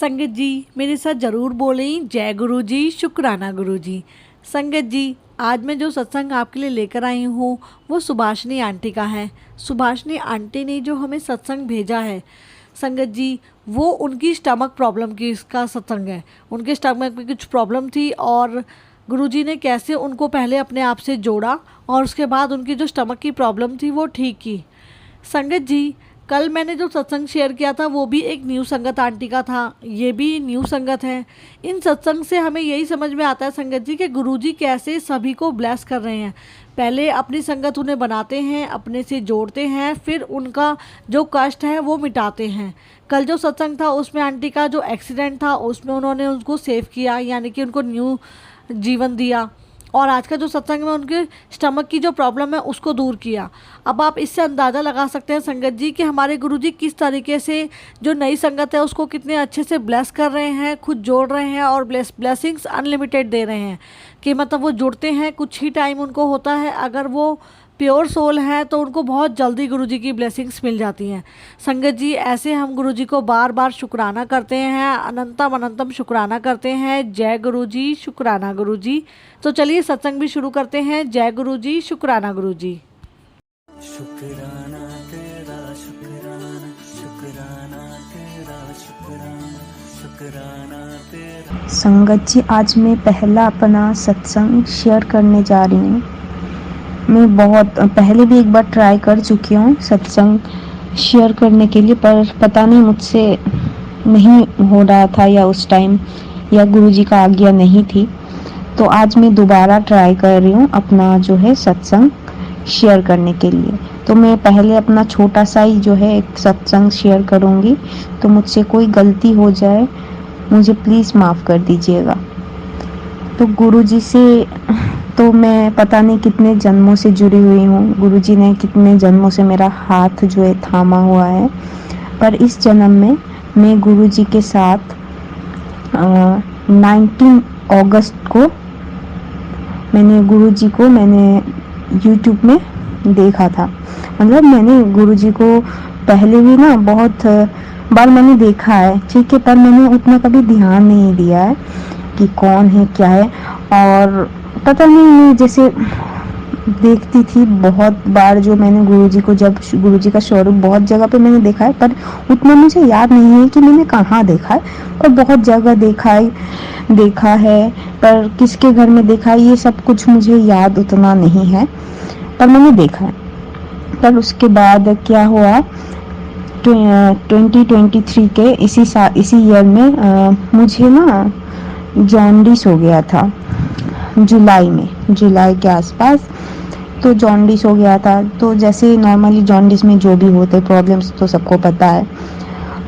संगत जी मेरे साथ ज़रूर बोलें जय गुरु जी, शुक्राना गुरु जी। संगत जी, आज मैं जो सत्संग आपके लिए लेकर आई हूँ वो सुभाषिनी आंटी का है। सुभाषिनी आंटी ने जो हमें सत्संग भेजा है संगत जी, वो उनकी स्टमक प्रॉब्लम की इसका सत्संग है। उनके स्टमक में कुछ प्रॉब्लम थी और गुरुजी ने कैसे उनको पहले अपने आप से जोड़ा और उसके बाद उनकी जो स्टमक की प्रॉब्लम थी वो ठीक की। संगत जी, कल मैंने जो सत्संग शेयर किया था वो भी एक न्यू संगत आंटी का था, ये भी न्यू संगत है। इन सत्संग से हमें यही समझ में आता है संगत जी कि गुरुजी कैसे सभी को ब्लेस कर रहे हैं। पहले अपनी संगत उन्हें बनाते हैं, अपने से जोड़ते हैं, फिर उनका जो कष्ट है वो मिटाते हैं। कल जो सत्संग था उसमें आंटी का जो एक्सीडेंट था उसमें उन्होंने उनको सेव किया, यानी कि उनको न्यू जीवन दिया। और आज का जो सत्संग में उनके स्टमक की जो प्रॉब्लम है उसको दूर किया। अब आप इससे अंदाज़ा लगा सकते हैं संगत जी कि हमारे गुरुजी किस तरीके से जो नई संगत है उसको कितने अच्छे से ब्लेस कर रहे हैं, खुद जोड़ रहे हैं और ब्लेसिंग्स अनलिमिटेड दे रहे हैं। कि मतलब वो जुड़ते हैं, कुछ ही टाइम उनको होता है, अगर वो प्योर सोल है तो उनको बहुत जल्दी गुरुजी की ब्लेसिंग्स मिल जाती हैं। संगत जी, ऐसे हम गुरुजी को बार बार शुक्राना करते हैं, अनंतम अनंतम शुक्राना करते हैं। जय गुरु जी, शुक्राना गुरु जी। तो चलिए सत्संग भी शुरू करते हैं। जय गुरु जी, शुक्राना गुरु जी। शुक्राना तेरा शुक्राना, शुक्राना तेरा शुक्राना, शुक्राना तेरा। संगत जी, आज मैं पहला अपना सत्संग शेयर करने जा रही हूँ। मैं बहुत पहले भी एक बार ट्राई कर चुकी हूँ सत्संग शेयर करने के लिए, पर पता नहीं मुझसे नहीं हो रहा था या उस टाइम या गुरुजी का आज्ञा नहीं थी। तो आज मैं दोबारा ट्राई कर रही हूँ अपना जो है सत्संग शेयर करने के लिए। तो मैं पहले अपना छोटा सा ही जो है एक सत्संग शेयर करूँगी, तो मुझसे कोई गलती हो जाए मुझे प्लीज़ माफ़ कर दीजिएगा। तो गुरुजी से तो मैं पता नहीं कितने जन्मों से जुड़ी हुई हूँ, गुरुजी ने कितने जन्मों से मेरा हाथ जो है थामा हुआ है, पर इस जन्म में मैं गुरुजी के साथ 19 अगस्त को मैंने यूट्यूब में देखा था। मतलब मैंने गुरुजी को पहले भी ना बहुत बार मैंने देखा है, ठीक है, पर मैंने उतना कभी ध्यान नहीं दिया है कि कौन है क्या है। और पता नहीं, मैं जैसे देखती थी बहुत बार जो मैंने गुरुजी को, जब गुरुजी का स्वरूप बहुत जगह पे मैंने देखा है, पर उतना मुझे याद नहीं है कि मैंने कहाँ देखा है। और बहुत जगह देखा है, पर किसके घर में देखा है ये सब कुछ मुझे याद उतना नहीं है, पर मैंने देखा है। पर उसके बाद क्या हुआ, 2023 के इसी ईयर में मुझे ना जॉन्डिस हो गया था, जुलाई के आसपास। तो जॉन्डिस हो गया था, तो जैसे नॉर्मली जॉन्डिस में जो भी होते प्रॉब्लम्स तो सबको पता है।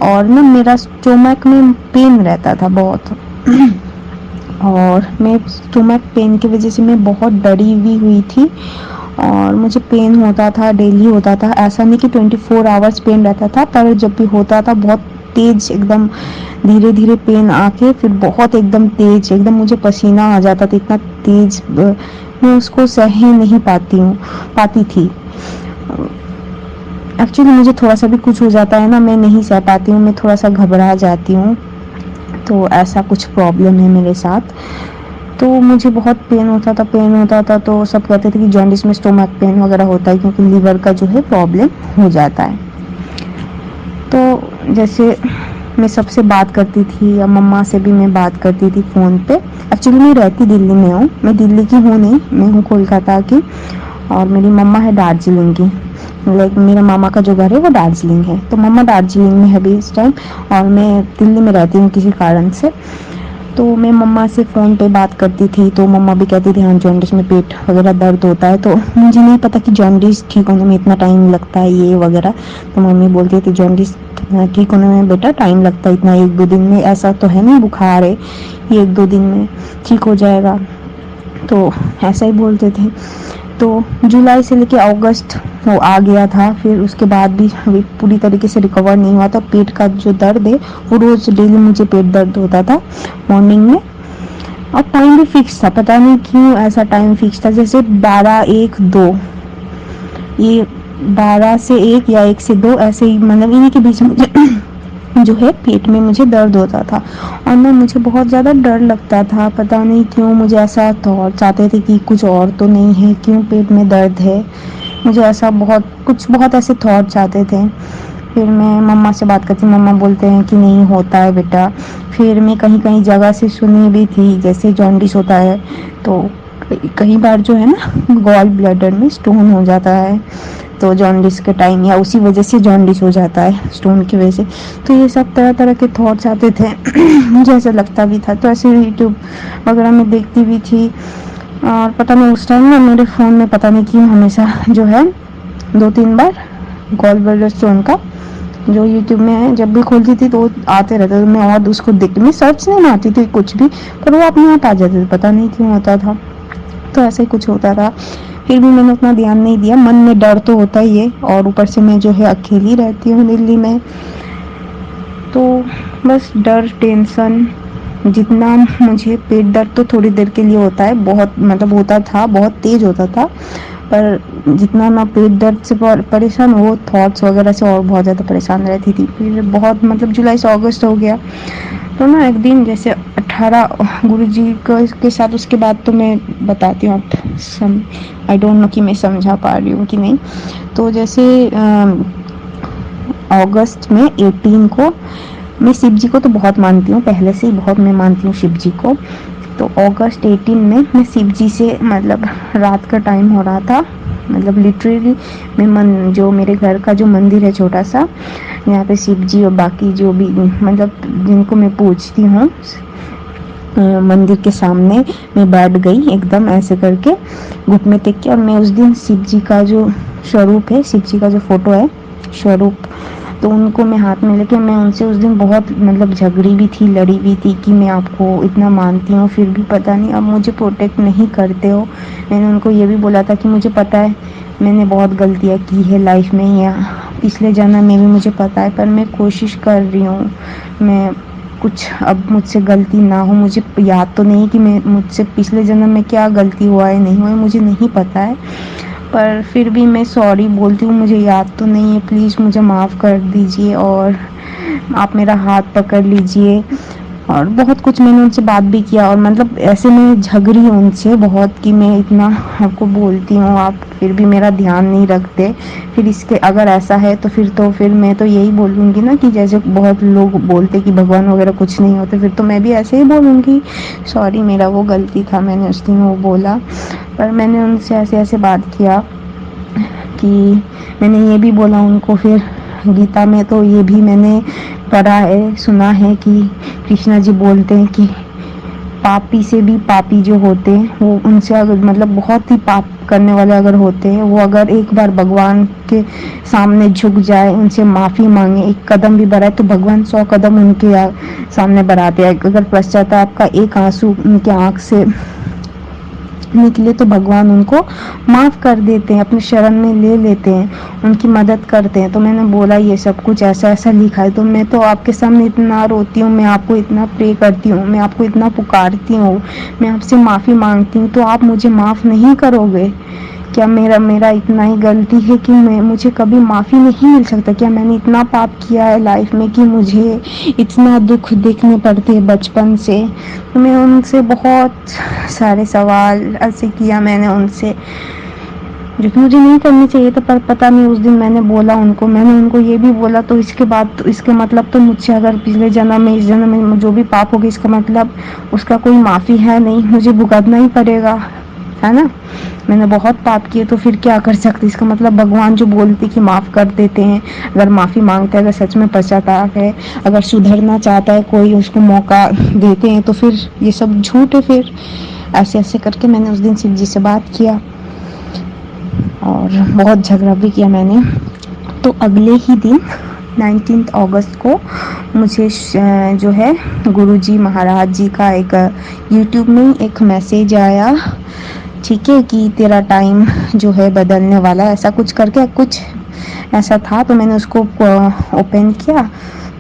और ना मेरा स्टोमक में पेन रहता था बहुत और मैं स्टोमक पेन की वजह से मैं बहुत डरी हुई थी और मुझे पेन होता था, डेली होता था। ऐसा नहीं कि 24 आवर्स पेन रहता था, पर जब भी होता था बहुत तेज, एकदम धीरे धीरे पेन आके फिर बहुत एकदम तेज, एकदम मुझे पसीना आ जाता था, इतना तेज मैं उसको सह नहीं पाती थी। एक्चुअली मुझे थोड़ा सा भी कुछ हो जाता है ना, मैं नहीं सह पाती हूँ, मैं थोड़ा सा घबरा जाती हूँ। तो ऐसा कुछ प्रॉब्लम है मेरे साथ। तो मुझे बहुत पेन होता था। तो सब कहते थे कि जॉन्डिस में स्टोमक पेन वगैरह होता है क्योंकि लीवर का जो है प्रॉब्लम हो जाता है। तो जैसे मैं सबसे बात करती थी, या मम्मा से भी मैं बात करती थी फ़ोन पे। एक्चुअली मैं रहती दिल्ली में हूँ, मैं दिल्ली की हूँ नहीं, मैं हूँ कोलकाता की, और मेरी मम्मा है दार्जिलिंग की। लाइक मेरे मामा का जो घर है वो दार्जिलिंग है, तो मम्मा दार्जिलिंग में है अभी इस टाइम, और मैं दिल्ली में रहती हूँ किसी कारण से। तो मैं मम्मा से फ़ोन पे बात करती थी, तो मम्मा भी कहती थी हाँ जॉन्डिस में पेट वगैरह दर्द होता है। तो मुझे नहीं पता कि जॉन्डिस ठीक होने में इतना टाइम लगता है ये वगैरह। तो मम्मी बोलती थी जॉन्डिस ठीक होने में बेटा टाइम लगता है इतना, 1-2 दिन में, ऐसा तो है नहीं बुखार है 1-2 दिन में ठीक हो जाएगा। तो ऐसा ही बोलते थे। तो जुलाई से लेके अगस्त वो आ गया था, फिर उसके बाद भी अभी पूरी तरीके से रिकवर नहीं हुआ था। पेट का जो दर्द है वो रोज़ डेली मुझे पेट दर्द होता था मॉर्निंग में, और टाइम भी फिक्स था, पता नहीं क्यों ऐसा टाइम फिक्स था, जैसे 12-1-2, ये 12 से 1 या 1 से 2 ऐसे ही, मतलब इन्हीं के बीच में मुझे जो है पेट में मुझे दर्द होता था और ना मुझे बहुत ज़्यादा डर लगता था, पता नहीं क्यों मुझे ऐसा थॉट्स आते थे कि कुछ और तो नहीं है, क्यों पेट में दर्द है, मुझे ऐसा बहुत ऐसे थॉट्स आते थे। फिर मैं मम्मा से बात करती, मम्मा बोलते हैं कि नहीं होता है बेटा। फिर मैं कहीं कहीं जगह से सुनी भी थी जैसे जॉन्डिस होता है तो कई बार जो है ना गॉल ब्लैडर में स्टोन हो जाता है, तो जॉन्डिस के टाइम या उसी वजह से जॉन्डिस हो जाता है स्टोन की वजह से। तो ये सब तरह तरह के थॉट्स आते थे मुझे ऐसा लगता भी था, तो ऐसे यूट्यूब वगैरह में देखती भी थी। और पता नहीं उस टाइम ना मेरे फ़ोन में पता नहीं क्यों हमेशा जो है 2-3 बार गॉल ब्लैडर स्टोन का जो यूट्यूब में है जब भी खोलती थी तो वो आते रहते थे। मैं और उसको देख मैं सर्च नहीं मारती थी कुछ भी, पर वो अपने आप आ जाते थे, पता नहीं क्यों होता था। तो ऐसा ही कुछ होता था, फिर भी मैंने उतना ध्यान नहीं दिया। मन में डर तो होता ही है और ऊपर से मैं जो है अकेली रहती हूँ दिल्ली में, तो बस डर टेंशन जितना मुझे पेट दर्द तो थोड़ी देर के लिए होता है, बहुत मतलब होता था, बहुत तेज होता था, पर जितना मैं पेट दर्द से परेशान वो थॉट्स वगैरह से और बहुत ज़्यादा परेशान रहती थी। फिर बहुत मतलब जुलाई से अगस्त हो गया तो ना एक दिन जैसे 18 गुरुजी के साथ, उसके बाद तो मैं बताती हूँ आप आई डोंट नो कि मैं समझा पा रही हूँ कि नहीं। तो जैसे अगस्त में 18 को मैं शिव जी को तो बहुत मानती हूँ, पहले से ही बहुत मैं मानती हूँ शिव जी को। तो अगस्त 18 में मैं शिव जी से मतलब रात का टाइम हो रहा था, मतलब लिटरली मैं जो मेरे घर का जो मंदिर है छोटा सा, यहाँ पे शिव जी और बाकी जो भी मतलब जिनको मैं पूजती हूँ मंदिर के सामने मैं बैठ गई एकदम ऐसे करके घुटने टेक के। और मैं उस दिन शिव जी का जो स्वरूप है, शिव जी का जो फोटो है स्वरूप, तो उनको मैं हाथ में लेके मैं उनसे उस दिन बहुत मतलब झगड़ी भी थी, लड़ी भी थी कि मैं आपको इतना मानती हूँ फिर भी पता नहीं आप मुझे प्रोटेक्ट नहीं करते हो। मैंने उनको ये भी बोला था कि मुझे पता है मैंने बहुत गलतियाँ की है लाइफ में या पिछले जन्म में भी मुझे पता है, पर मैं कोशिश कर रही हूँ, मैं कुछ अब मुझसे गलती ना हो। मुझे याद तो नहीं कि मैं मुझसे पिछले जन्म में क्या गलती हुआ है नहीं हुआ है, मुझे नहीं पता है, पर फिर भी मैं सॉरी बोलती हूँ, मुझे याद तो नहीं है, प्लीज़ मुझे माफ़ कर दीजिए और आप मेरा हाथ पकड़ लीजिए। और बहुत कुछ मैंने उनसे बात भी किया और मतलब ऐसे मैं झगड़ी उनसे बहुत कि मैं इतना आपको बोलती हूँ आप फिर भी मेरा ध्यान नहीं रखते। फिर इसके अगर ऐसा है तो फिर मैं तो यही बोलूँगी ना कि जैसे बहुत लोग बोलते कि भगवान वगैरह कुछ नहीं होते, फिर तो मैं भी ऐसे ही बोलूँगी सॉरी मेरा वो गलती था, मैंने उस दिन वो बोला। पर मैंने उनसे ऐसे बात किया कि मैंने ये भी बोला उनको, फिर गीता में तो ये भी मैंने पढ़ा है सुना है कि कृष्णा जी बोलते हैं कि पापी से भी पापी जो होते हैं वो उनसे अगर मतलब बहुत ही पाप करने वाले अगर होते हैं वो अगर एक बार भगवान के सामने झुक जाए, उनसे माफ़ी मांगे, एक कदम भी बढ़ाए तो भगवान 100 कदम उनके सामने बढ़ाते हैं। अगर पश्चाताप का एक आंसू उनके आँख से निकले तो भगवान उनको माफ़ कर देते हैं, अपने शरण में ले लेते हैं, उनकी मदद करते हैं। तो मैंने बोला ये सब कुछ ऐसा ऐसा लिखा है, तो मैं तो आपके सामने इतना रोती हूँ, मैं आपको इतना प्रे करती हूँ, मैं आपको इतना पुकारती हूँ, मैं आपसे माफ़ी मांगती हूँ, तो आप मुझे माफ़ नहीं करोगे क्या? मेरा इतना ही गलती है कि मुझे कभी माफ़ी नहीं मिल सकता क्या? मैंने इतना पाप किया है लाइफ में कि मुझे इतना दुख देखने पड़ते हैं बचपन से। तो मैं उनसे बहुत सारे सवाल ऐसे किया मैंने उनसे जो कि मुझे नहीं करनी चाहिए था, पर पता नहीं उस दिन मैंने उनको ये भी बोला। तो इसके बाद तो इसके मतलब तो मुझसे अगर पिछले जन्म में इस जन्म में जो भी पाप होगा इसका मतलब उसका कोई माफ़ी है नहीं, मुझे भुगतना ही पड़ेगा, है ना? मैंने बहुत पाप किए तो फिर क्या कर सकते, इसका मतलब भगवान जो बोलते कि माफ़ कर देते हैं, अगर माफ़ी मांगते हैं, अगर सच में पश्चाताप है, अगर सुधरना चाहता है कोई उसको मौका देते हैं, तो फिर ये सब झूठ है। फिर ऐसे करके मैंने उस दिन शिव जी से बात किया और बहुत झगड़ा भी किया मैंने। तो अगले ही दिन 19 अगस्त को मुझे जो है गुरुजी महाराज जी का एक यूट्यूब में एक मैसेज आया, ठीक है, कि तेरा टाइम जो है बदलने वाला है, ऐसा कुछ करके कुछ ऐसा था। तो मैंने उसको ओपन किया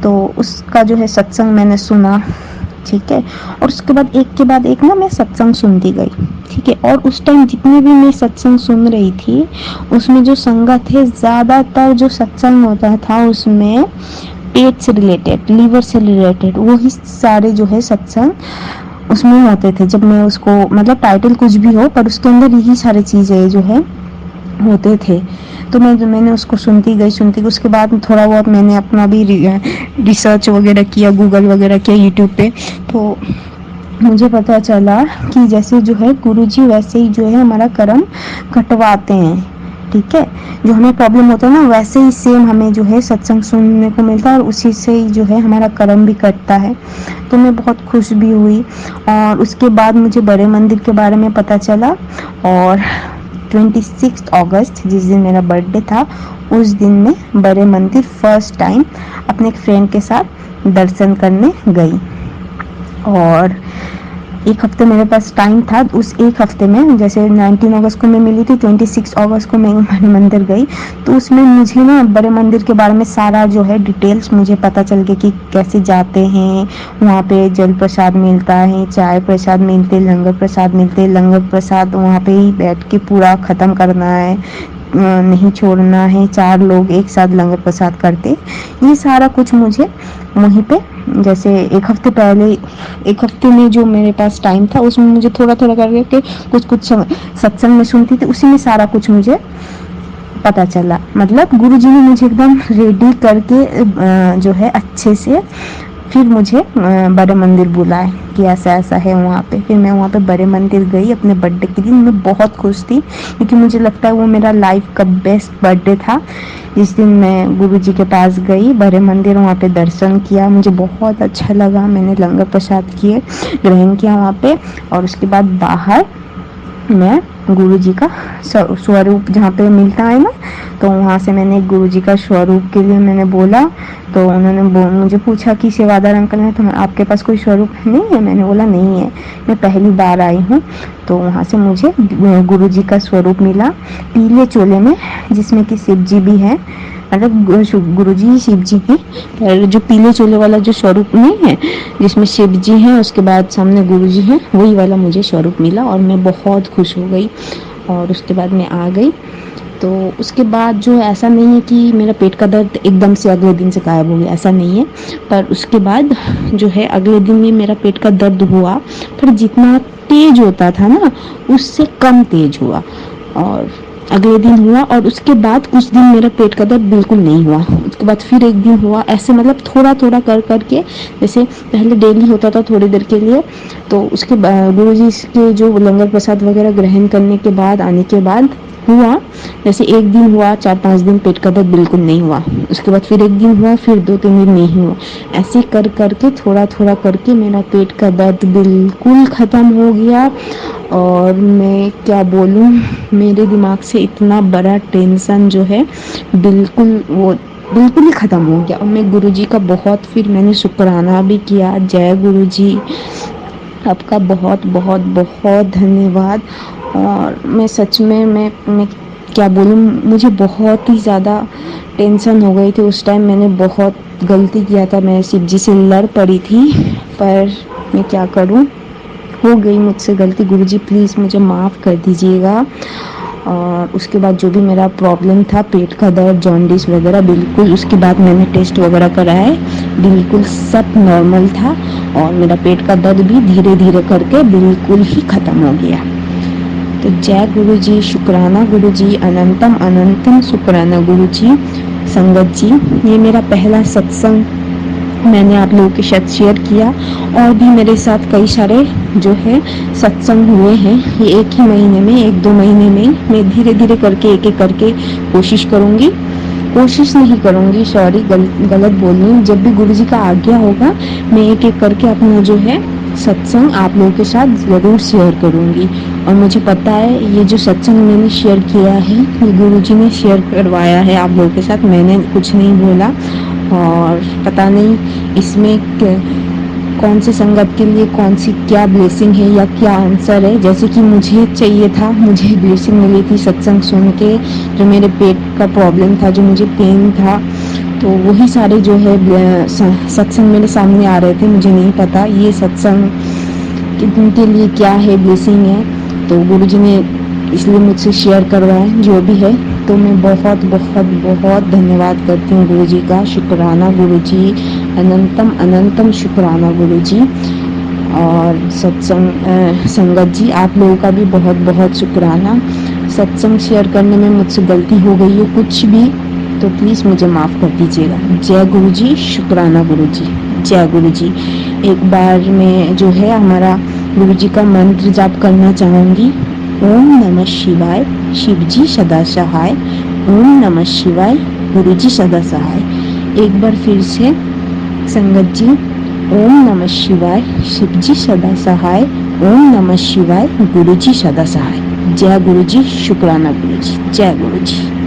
तो उसका जो है सत्संग मैंने सुना, ठीक है, और उसके बाद एक के बाद एक ना मैं सत्संग सुनती गई, ठीक है। और उस टाइम जितने भी मैं सत्संग सुन रही थी उसमें जो संगत है, ज़्यादातर जो सत्संग होता था उसमें पेट से रिलेटेड, लीवर से रिलेटेड, वही सारे जो है सत्संग उसमें होते थे। जब मैं उसको मतलब टाइटल कुछ भी हो पर उसके अंदर यही सारी चीज़ें जो है होते थे। तो मैंने उसको सुनती गई। उसके बाद थोड़ा बहुत मैंने अपना भी रिसर्च वगैरह किया, गूगल वगैरह किया, यूट्यूब पे। तो मुझे पता चला कि जैसे जो है गुरुजी वैसे ही जो है हमारा कर्म कटवाते हैं, ठीक है। जो हमें प्रॉब्लम होता है ना, वैसे ही सेम हमें जो है सत्संग सुनने को मिलता है और उसी से ही जो है हमारा कर्म भी कटता है। तो मैं बहुत खुश भी हुई। और उसके बाद मुझे बड़े मंदिर के बारे में पता चला, और 26 अगस्त जिस दिन मेरा बर्थडे था, उस दिन मैं बड़े मंदिर फर्स्ट टाइम अपने एक फ्रेंड के साथ दर्शन करने गई। और एक हफ्ते मेरे पास टाइम था। उस एक हफ्ते में जैसे 19 अगस्त को मैं मिली थी, 26 अगस्त को मैं बड़े मंदिर गई। तो उसमें मुझे ना बड़े मंदिर के बारे में सारा जो है डिटेल्स मुझे पता चल गया कि कैसे जाते हैं। वहाँ पे जल प्रसाद मिलता है, चाय प्रसाद मिलते, लंगर प्रसाद मिलते। लंगर प्रसाद वहाँ पे ही बैठ के पूरा ख़त्म करना है, नहीं छोड़ना है। 4 लोग एक साथ लंगर प्रसाद करते। ये सारा कुछ मुझे वहीं पे जैसे एक हफ्ते में जो मेरे पास टाइम था उसमें मुझे थोड़ा करके कुछ सत्संग में सुनती थी, उसी में सारा कुछ मुझे पता चला। मतलब गुरुजी ने मुझे एकदम रेडी करके जो है अच्छे से फिर मुझे बड़े मंदिर बुलाए कि ऐसा ऐसा है वहाँ पे। फिर मैं वहाँ पे बड़े मंदिर गई अपने बर्थडे के दिन। मैं बहुत खुश थी क्योंकि मुझे लगता है वो मेरा लाइफ का बेस्ट बर्थडे था। जिस दिन मैं गुरुजी के पास गई बड़े मंदिर, वहाँ पे दर्शन किया, मुझे बहुत अच्छा लगा। मैंने लंगर प्रसाद ग्रहण किया वहाँ पे। और उसके बाद बाहर मैं गुरुजी का स्वरूप जहाँ पे मिलता है ना, तो वहाँ से मैंने गुरुजी का स्वरूप के लिए मैंने बोला। तो उन्होंने मुझे पूछा कि सेवादार अंकल है तो आपके पास कोई स्वरूप नहीं है? मैंने बोला नहीं है, मैं पहली बार आई हूँ। तो वहाँ से मुझे गुरुजी का स्वरूप मिला पीले चोले में, जिसमें कि शिव जी भी है। मतलब गुरुजी ही शिव जी हैं, पर जो पीले चोले वाला जो स्वरूप नहीं है जिसमें शिव जी हैं उसके बाद सामने गुरुजी हैं, वही वाला मुझे स्वरूप मिला और मैं बहुत खुश हो गई। और उसके बाद मैं आ गई। तो उसके बाद जो ऐसा नहीं है कि मेरा पेट का दर्द एकदम से अगले दिन से गायब हो गया, ऐसा नहीं है। पर उसके बाद जो है अगले दिन ही मेरा पेट का दर्द हुआ, पर जितना तेज होता था ना उससे कम तेज हुआ। और अगले दिन हुआ और उसके बाद कुछ दिन मेरा पेट का दर्द बिल्कुल नहीं हुआ। उसके बाद फिर एक दिन हुआ, ऐसे मतलब थोड़ा करके, जैसे पहले डेली होता था थोड़ी देर के लिए। तो उसके गुरुजी के जो लंगर प्रसाद वगैरह ग्रहण करने के बाद आने के बाद हुआ, जैसे एक दिन हुआ, 4-5 दिन पेट का दर्द बिल्कुल नहीं हुआ। उसके बाद फिर एक दिन हुआ, फिर 2-3 दिन नहीं हुआ। ऐसे करके थोड़ा करके मेरा पेट का दर्द बिल्कुल ख़त्म हो गया। और मैं क्या बोलूँ, मेरे दिमाग से इतना बड़ा टेंशन जो है बिल्कुल ही ख़त्म हो गया। और मैं गुरुजी का बहुत फिर मैंने शुक्राना भी किया। जय गुरुजी, आपका बहुत धन्यवाद। और मैं सच में मैं क्या बोलूँ, मुझे बहुत ही ज़्यादा टेंशन हो गई थी उस टाइम। मैंने बहुत गलती किया था, मैं शिव जी से लड़ पड़ी थी, पर मैं क्या करूँ, हो गई मुझसे गलती। गुरुजी प्लीज़ मुझे माफ़ कर दीजिएगा। और उसके बाद जो भी मेरा प्रॉब्लम था, पेट का दर्द, जॉन्डिस वगैरह, बिल्कुल उसके बाद मैंने टेस्ट वगैरह कराए, बिल्कुल सब नॉर्मल था। और मेरा पेट का दर्द भी धीरे करके बिल्कुल ही ख़त्म हो गया। तो जय गुरुजी, शुक्राना गुरुजी, अनंतम शुक्राना गुरुजी। संगत जी, ये मेरा पहला सत्संग मैंने आप लोगों के साथ शेयर किया। और भी मेरे साथ कई सारे जो है सत्संग हुए हैं। ये एक ही महीने में, 1-2 महीने में मैं धीरे करके एक करके कोशिश नहीं करूँगी, सॉरी गलत बोल रही हूँ। जब भी गुरुजी का आज्ञा होगा मैं एक करके अपना जो है सत्संग आप लोगों के साथ ज़रूर शेयर करूँगी। और मुझे पता है ये जो सत्संग मैंने शेयर किया है ये गुरुजी ने शेयर करवाया है आप लोगों के साथ, मैंने कुछ नहीं बोला। और पता नहीं इसमें कौन से संगत के लिए कौन सी क्या ब्लेसिंग है या क्या आंसर है। जैसे कि मुझे चाहिए था, मुझे ब्लेसिंग मिली थी सत्संग सुन के, जो मेरे पेट का प्रॉब्लम था, जो मुझे पेन था, तो वही सारे जो है सत्संग मेरे सामने आ रहे थे। मुझे नहीं पता ये सत्संग के लिए क्या है, ब्लेसिंग है, तो गुरुजी ने इसलिए मुझसे शेयर करवाया जो भी है। तो मैं बहुत बहुत बहुत धन्यवाद करती हूँ गुरु जी का। शुक्राना गुरु जी, अनंतम अनंतम शुक्राना गुरु जी। और सत्संग संगत जी, आप लोगों का भी बहुत बहुत शुक्राना। सत्संग शेयर करने में मुझसे गलती हो गई है कुछ भी, तो प्लीज़ मुझे माफ़ कर दीजिएगा। जय गुरु जी, शुक्राना गुरु जी, जय गुरु जी। एक बार मैं जो है हमारा गुरु जी का मंत्र जाप करना चाहूँगी। ओम नमः शिवाय, शिव जी सदा सहाय। ओम नमः शिवाय, गुरु जी सदा सहाय। एक बार फिर से संगत जी, ओम नमः शिवाय, शिव जी सदा सहाय। ओम नमः शिवाय, गुरु जी सदा सहाय। जय गुरु जी, शुक्राना गुरु जी, जय गुरु जी।